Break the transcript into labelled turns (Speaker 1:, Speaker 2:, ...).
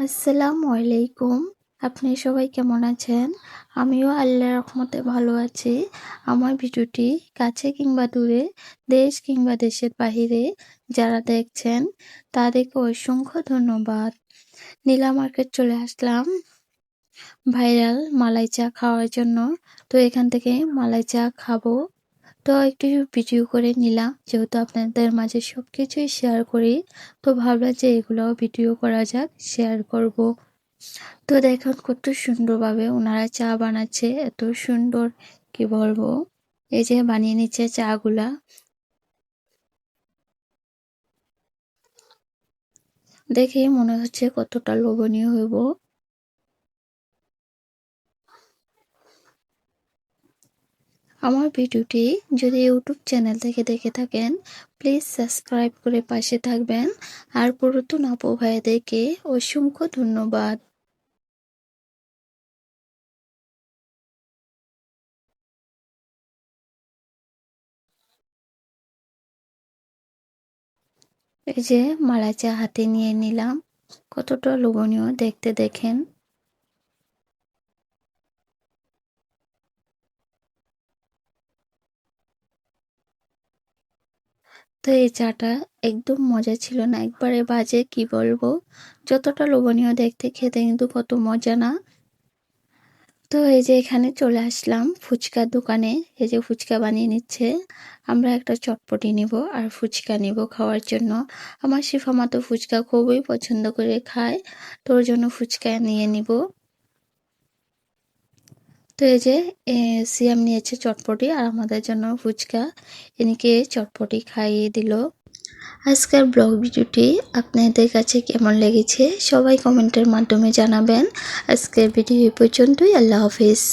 Speaker 1: আসসালামু আলাইকুম। আপনি সবাই কেমন আছেন? আমিও আল্লাহর রহমতে ভালো আছি। আমার ভিডিওটি কাছে কিংবা দূরে, দেশ কিংবা দেশের বাহিরে যারা দেখছেন তাদেরকে অসংখ্য ধন্যবাদ। নীলা মার্কেট চলে আসলাম ভাইরাল মালাই চা খাওয়ার জন্য। তো এখান থেকে মালাই চা খাবো। তো একটু ভিডিও করে নিলাম, যেহেতু আপনাদের মাঝে সবকিছুই শেয়ার করি। তো ভাবলাম যে এগুলোও ভিডিও করা যাক, শেয়ার করব। তো দেখুন কত সুন্দরভাবে ওনারা চা বানাচ্ছে, এত সুন্দর কি বলবো। এই যে বানিয়ে নিচ্ছে চা গুলা, দেখে মনে হচ্ছে কতটা লোভনীয় হইব। আমার ভিডিওটি যদি ইউটিউব চ্যানেল থেকে দেখে থাকেন, প্লিজ সাবস্ক্রাইব করে পাশে থাকবেন। আর পুরাতন আপু ভাইদেরকে অসংখ্য ধন্যবাদ। এই যে মালাই চা হাতে নিয়ে নিলাম, কতটা লোভনীয় দেখতে দেখেন। তো এই চাটা একদম মজা ছিল না, একবারে বাজে কি বলবো। যতটা লোভনীয় দেখতে, খেতে কিন্তু কত মজা না। তো এই যে এখানে চলে আসলাম ফুচকার দোকানে। এই যে ফুচকা বানিয়ে নিচ্ছে। আমরা একটা চটপটি নিব আর ফুচকা নিব খাওয়ার জন্য। আমার শিফামা তো ফুচকা খুবই পছন্দ করে খায়, তোর জন্য ফুচকা নিয়ে নিব। তো এই যে সিয়াম নিয়েছে চটপটি আর আমাদের জন্য ফুচকা। এদিকে চটপটি খাইয়ে দিল। আজকের ব্লগ ভিডিওটি আপনাদের কাছে কেমন লেগেছে সবাই কমেন্টের মাধ্যমে জানাবেন। আজকের ভিডিও এই পর্যন্তই। আল্লাহ হাফিজ।